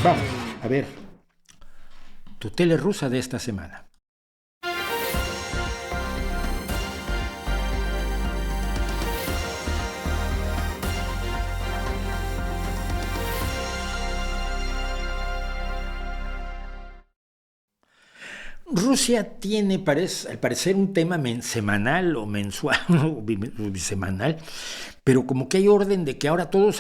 Vamos a ver tu tele rusa de esta semana. Rusia tiene, al parecer, un tema semanal o mensual o bisemanal, pero como que hay orden de que ahora todos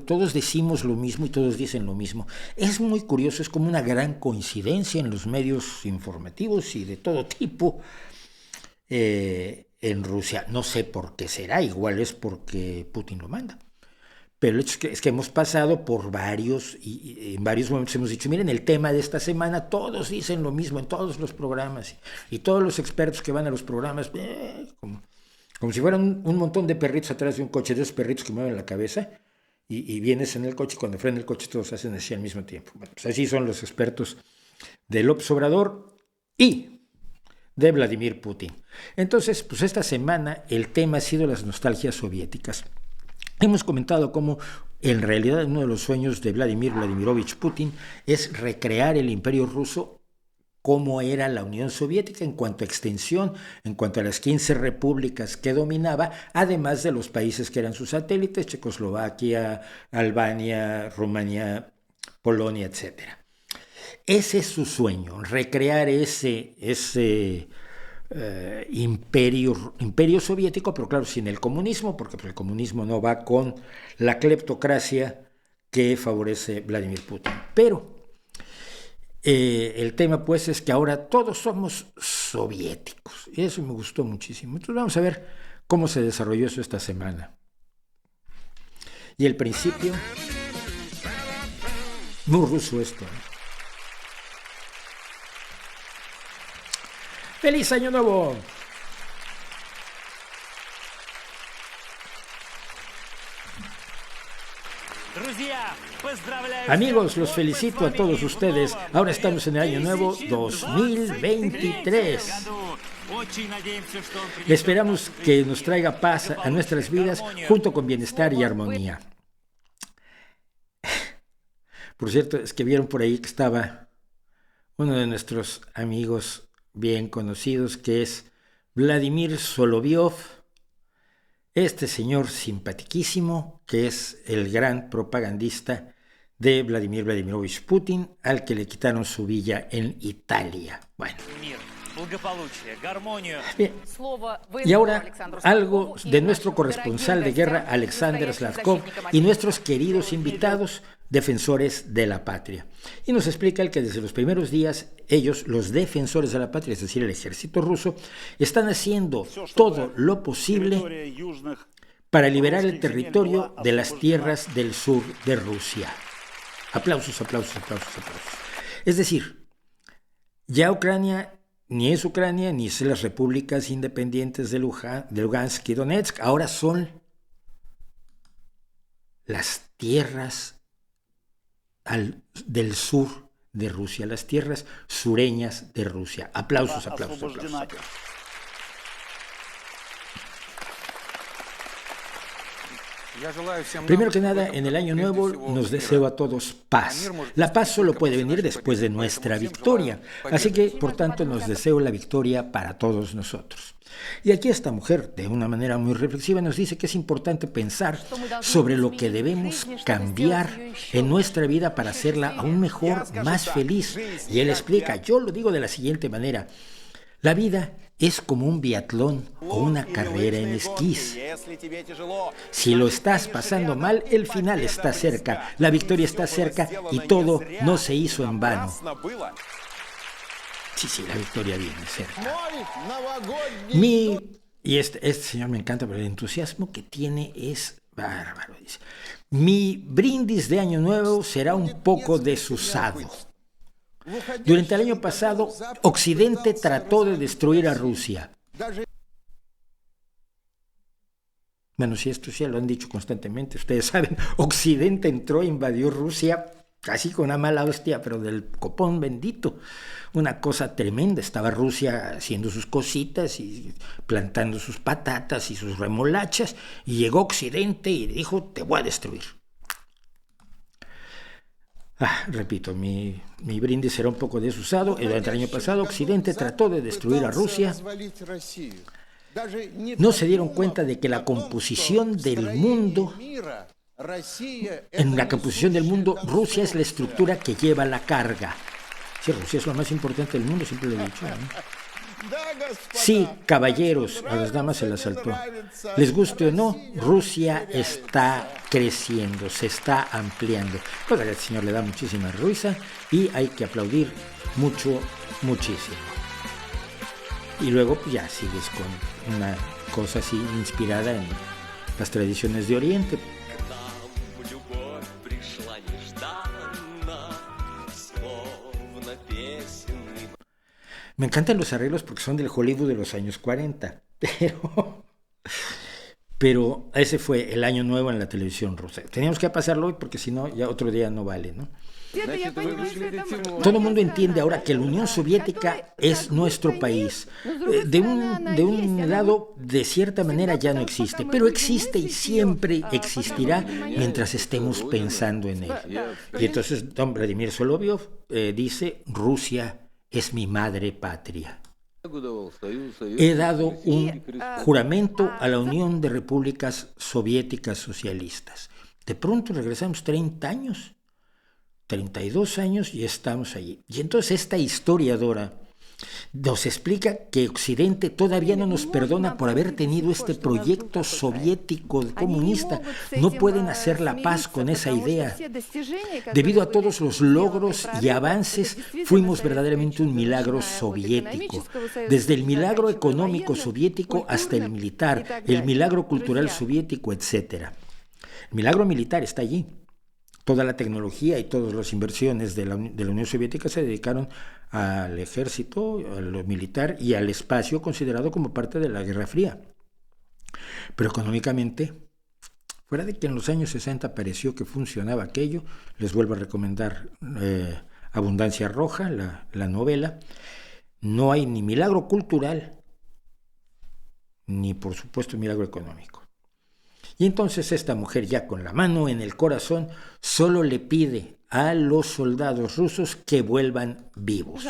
todos decimos lo mismo y todos dicen lo mismo. Es muy curioso, es como una gran coincidencia en los medios informativos y de todo tipo en Rusia. No sé por qué será, igual es porque Putin lo manda. Pero el hecho es que hemos pasado por varios, y en varios momentos hemos dicho, miren, el tema de esta semana, todos dicen lo mismo en todos los programas, y todos los expertos que van a los programas, como si fueran un montón de perritos atrás de un coche, de esos perritos que mueven la cabeza, y vienes en el coche, y cuando frena el coche todos hacen así al mismo tiempo. Bueno, pues así son los expertos de López Obrador y de Vladimir Putin. Entonces, pues esta semana el tema ha sido las nostalgias soviéticas. Hemos comentado cómo en realidad uno de los sueños de Vladimir Vladimirovich Putin es recrear el imperio ruso como era la Unión Soviética en cuanto a extensión, en cuanto a las 15 repúblicas que dominaba, además de los países que eran sus satélites, Checoslovaquia, Albania, Rumania, Polonia, etc. Ese es su sueño, recrear ese imperio soviético, pero claro, sin el comunismo, porque pues, el comunismo no va con la cleptocracia que favorece Vladimir Putin. Pero el tema pues es que ahora todos somos soviéticos, y eso me gustó muchísimo. Entonces vamos a ver cómo se desarrolló eso esta semana. Y el principio, muy ruso esto, ¿no? ¡Feliz Año Nuevo! Amigos, los felicito a todos ustedes. Ahora estamos en el Año Nuevo 2023. Esperamos que nos traiga paz a nuestras vidas junto con bienestar y armonía. Por cierto, es que vieron por ahí que estaba uno de nuestros amigos bien conocidos, que es Vladimir Solovyov, este señor simpaticísimo, que es el gran propagandista de Vladimir Vladimirovich Putin, al que le quitaron su villa en Italia. Bueno. Bien. Y ahora algo de nuestro corresponsal de guerra, Alexander Slavkov, y nuestros queridos invitados, defensores de la patria. Y nos explica el que desde los primeros días ellos, los defensores de la patria, es decir, el ejército ruso, están haciendo todo lo posible para liberar el territorio de las tierras del sur de Rusia. Aplausos, aplausos, aplausos, aplausos. Es decir, ya Ucrania ni es Ucrania, ni es las repúblicas independientes de Lugansk y Donetsk, ahora son las tierras del sur de Rusia, las tierras sureñas de Rusia. Aplausos, aplausos, aplausos, aplausos. Primero que nada, en el Año Nuevo nos deseo a todos paz. La paz solo puede venir después de nuestra victoria. Así que, por tanto, nos deseo la victoria para todos nosotros. Y aquí esta mujer, de una manera muy reflexiva, nos dice que es importante pensar sobre lo que debemos cambiar en nuestra vida para hacerla aún mejor, más feliz. Y él explica, yo lo digo de la siguiente manera: la vida es como un biatlón o una carrera en esquís. Si lo estás pasando mal, el final está cerca, la victoria está cerca y todo no se hizo en vano. Sí, la victoria viene cerca. Y este señor me encanta, pero el entusiasmo que tiene es bárbaro. Dice, mi brindis de Año Nuevo será un poco desusado. Durante el año pasado, Occidente trató de destruir a Rusia. Bueno, si esto ya lo han dicho constantemente, ustedes saben, Occidente entró e invadió Rusia casi con una mala hostia, pero del copón bendito. Una cosa tremenda, estaba Rusia haciendo sus cositas y plantando sus patatas y sus remolachas, y llegó Occidente y dijo, te voy a destruir. Repito, mi brindis será un poco desusado. Durante el año pasado, Occidente trató de destruir a Rusia. No se dieron cuenta de que la composición del mundo, en la composición del mundo, Rusia es la estructura que lleva la carga. Sí, Rusia es lo más importante del mundo, siempre lo he dicho, ¿no? Sí, caballeros, a las damas se las saltó. Les guste o no, Rusia está creciendo, se está ampliando. Cosa que al señor le da muchísima risa y hay que aplaudir mucho, muchísimo. Y luego pues ya sigues con una cosa así inspirada en las tradiciones de Oriente. Me encantan los arreglos porque son del Hollywood de los años 40, pero ese fue el año nuevo en la televisión rusa. Teníamos que pasarlo hoy porque si no, ya otro día no vale, ¿no? Todo el mundo entiende ahora que la Unión Soviética es nuestro país. De un lado, de cierta manera ya no existe, pero existe y siempre existirá mientras estemos pensando en él. Y entonces don Vladimir Solovyov dice, Rusia es mi madre patria. He dado un juramento a la Unión de Repúblicas Soviéticas Socialistas. De pronto regresamos 30 años, 32 años y estamos allí. Y entonces esta historiadora nos explica que Occidente todavía no nos perdona por haber tenido este proyecto soviético comunista. No pueden hacer la paz con esa idea. Debido a todos los logros y avances, fuimos verdaderamente un milagro soviético. Desde el milagro económico soviético hasta el militar, el milagro cultural soviético, etc. El milagro militar está allí. Toda la tecnología y todas las inversiones de la Unión Soviética se dedicaron al ejército, a lo militar y al espacio considerado como parte de la Guerra Fría. Pero económicamente, fuera de que en los años 60 pareció que funcionaba aquello, les vuelvo a recomendar Abundancia Roja, la novela, no hay ni milagro cultural, ni por supuesto milagro económico. Y entonces esta mujer, ya con la mano en el corazón, solo le pide a los soldados rusos que vuelvan vivos.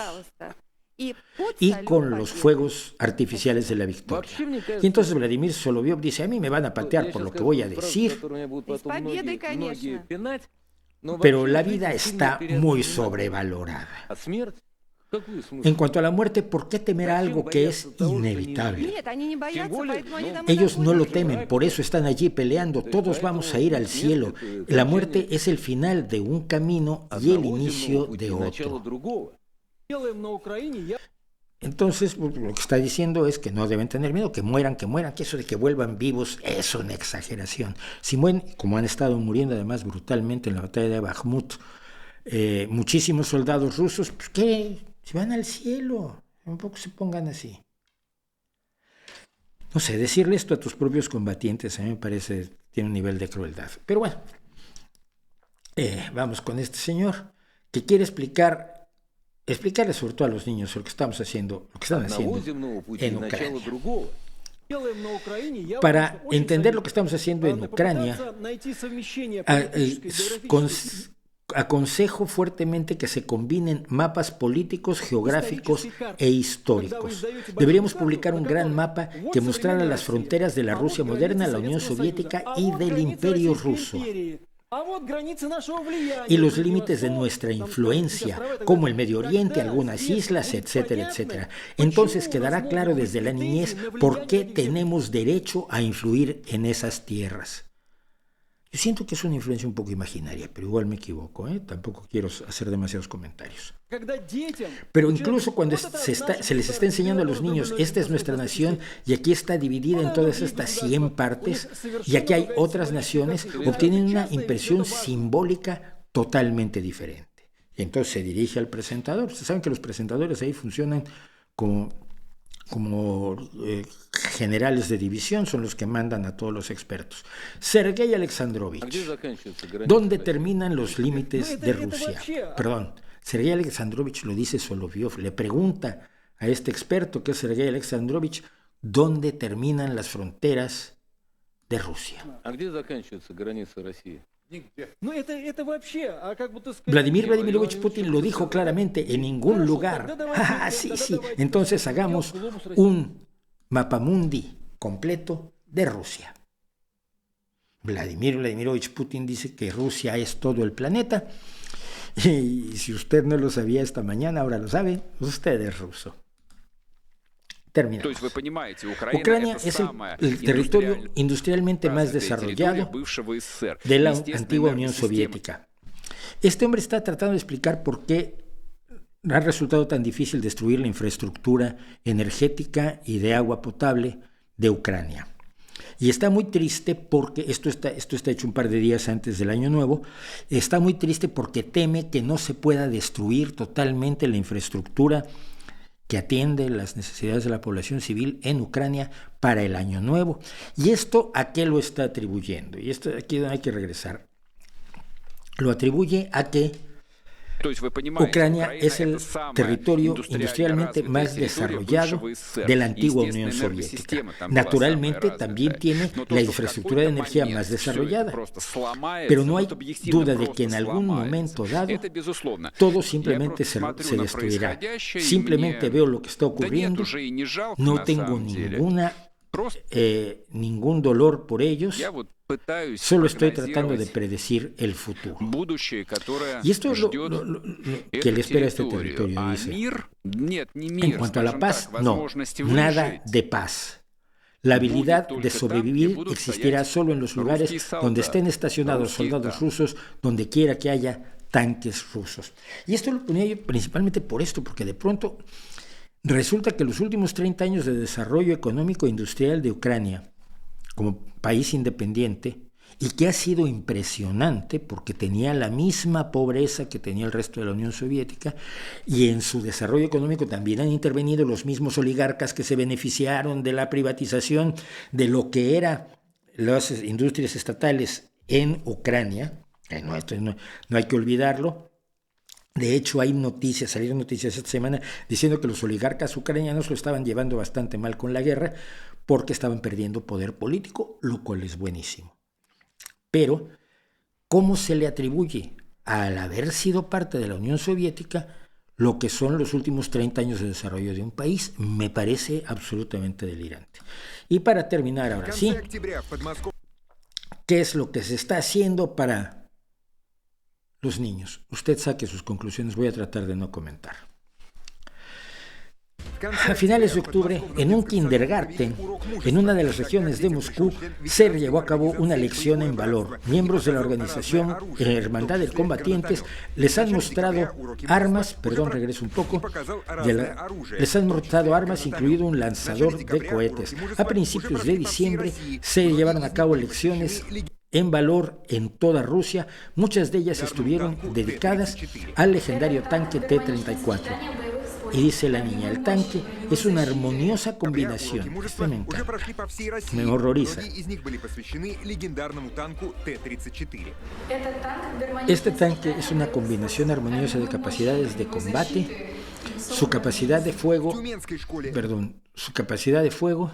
Y con los fuegos artificiales de la victoria. Y entonces Vladimir Solovyov dice, a mí me van a patear por lo que voy a decir, pero la vida está muy sobrevalorada. En cuanto a la muerte, ¿por qué temer a algo que es inevitable? Ellos no lo temen, por eso están allí peleando. Todos vamos a ir al cielo. La muerte es el final de un camino y el inicio de otro. Entonces, lo que está diciendo es que no deben tener miedo, que mueran, que eso de que vuelvan vivos es una exageración. Si mueren, como han estado muriendo además brutalmente en la batalla de Bakhmut, muchísimos soldados rusos, pues ¿qué? Si van al cielo, tampoco se pongan así. No sé, decirle esto a tus propios combatientes a mí me parece, tiene un nivel de crueldad. Pero bueno, vamos con este señor que quiere explicarle sobre todo a los niños lo que están haciendo en Ucrania. Para entender lo que estamos haciendo en Ucrania, aconsejo fuertemente que se combinen mapas políticos, geográficos e históricos. Deberíamos publicar un gran mapa que mostrara las fronteras de la Rusia moderna, la Unión Soviética y del Imperio Ruso. Y los límites de nuestra influencia, como el Medio Oriente, algunas islas, etcétera, etcétera. Entonces quedará claro desde la niñez por qué tenemos derecho a influir en esas tierras. Yo siento que es una influencia un poco imaginaria, pero igual me equivoco, tampoco quiero hacer demasiados comentarios. Pero incluso cuando se les está enseñando a los niños, esta es nuestra nación y aquí está dividida en todas estas 100 partes y aquí hay otras naciones, obtienen una impresión simbólica totalmente diferente. Y entonces se dirige al presentador. Ustedes saben que los presentadores ahí funcionan como generales de división, son los que mandan a todos los expertos. Sergei Alexandrovich, ¿dónde terminan los límites de Rusia? Perdón, Sergei Alexandrovich lo dice Solovyov, le pregunta a este experto que es Sergei Alexandrovich, ¿dónde terminan las fronteras de Rusia? Vladimir Vladimirovich Putin lo dijo claramente, en ningún lugar. Sí. Entonces hagamos un mapamundi completo de Rusia. Vladimir Vladimirovich Putin dice que Rusia es todo el planeta. Y si usted no lo sabía esta mañana, ahora lo sabe, usted es ruso. Terminamos. Ucrania es el territorio industrialmente más desarrollado de la antigua Unión Soviética. Este hombre está tratando de explicar por qué ha resultado tan difícil destruir la infraestructura energética y de agua potable de Ucrania. Y está muy triste porque, esto está hecho un par de días antes del Año Nuevo, está muy triste porque teme que no se pueda destruir totalmente la infraestructura que atiende las necesidades de la población civil en Ucrania para el Año Nuevo. ¿Y esto a qué lo está atribuyendo? Y esto aquí hay que regresar. Lo atribuye a que Ucrania es el territorio industrialmente más desarrollado de la antigua Unión Soviética. Naturalmente también tiene la infraestructura de energía más desarrollada, pero no hay duda de que en algún momento dado todo simplemente se destruirá. Simplemente veo lo que está ocurriendo, no tengo ningún dolor por ellos. Solo estoy tratando de predecir el futuro. Y esto es lo que le espera a este territorio, dice. En cuanto a la paz, no, nada de paz. La habilidad de sobrevivir existirá solo en los lugares donde estén estacionados soldados rusos, donde quiera que haya tanques rusos. Y esto lo ponía yo principalmente por esto, porque de pronto resulta que los últimos 30 años de desarrollo económico e industrial de Ucrania, como país independiente, y que ha sido impresionante porque tenía la misma pobreza que tenía el resto de la Unión Soviética, y en su desarrollo económico también han intervenido los mismos oligarcas que se beneficiaron de la privatización de lo que eran las industrias estatales en Ucrania. No hay que olvidarlo. De hecho, salieron noticias esta semana diciendo que los oligarcas ucranianos lo estaban llevando bastante mal con la guerra porque estaban perdiendo poder político, lo cual es buenísimo. Pero, ¿cómo se le atribuye al haber sido parte de la Unión Soviética lo que son los últimos 30 años de desarrollo de un país? Me parece absolutamente delirante. Y para terminar ahora sí, ¿qué es lo que se está haciendo para los niños? Usted saque sus conclusiones, voy a tratar de no comentar. A finales de octubre, en un kindergarten, en una de las regiones de Moscú, se llevó a cabo una lección en valor. Miembros de la organización Hermandad de Combatientes les han mostrado armas, les han mostrado armas, incluido un lanzador de cohetes. A principios de diciembre se llevaron a cabo lecciones en valor en toda Rusia. Muchas de ellas estuvieron dedicadas al legendario tanque T-34. Y dice la niña, el tanque es una armoniosa combinación. Esto me encanta, me horroriza. Este tanque es una combinación armoniosa de capacidades de combate, su capacidad de fuego. Su capacidad de fuego,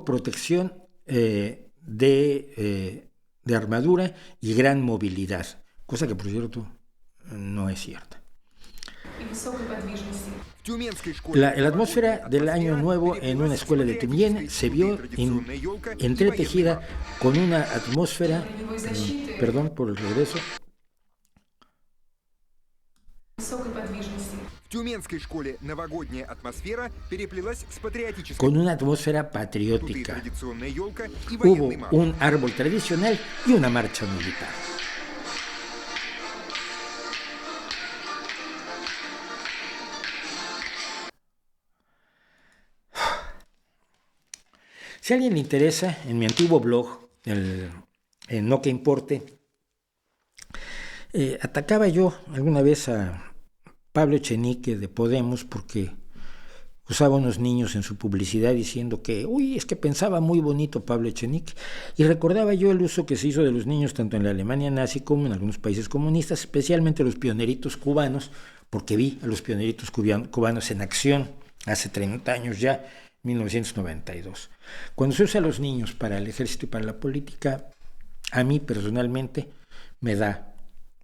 protección de armadura y gran movilidad, cosa que por cierto no es cierta. La atmósfera del Año Nuevo en una escuela de Tübingen se vio entretejida con una atmósfera, por el regreso, con una atmósfera patriótica. Hubo un árbol tradicional y una marcha militar. Si a alguien le interesa, en mi antiguo blog, en No Que Importe, atacaba yo alguna vez a Pablo Echenique de Podemos porque usaba unos niños en su publicidad diciendo que, uy, es que pensaba muy bonito Pablo Echenique, y recordaba yo el uso que se hizo de los niños tanto en la Alemania nazi como en algunos países comunistas, especialmente los pioneritos cubanos, porque vi a los pioneritos cubanos en acción hace 30 años ya, 1992. Cuando se usa a los niños para el ejército y para la política, a mí personalmente me da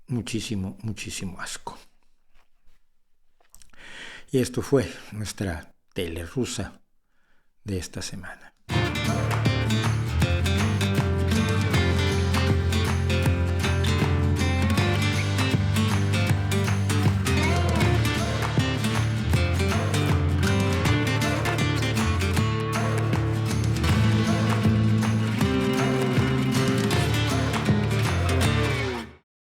muchísimo, muchísimo asco. Y esto fue nuestra tele rusa de esta semana.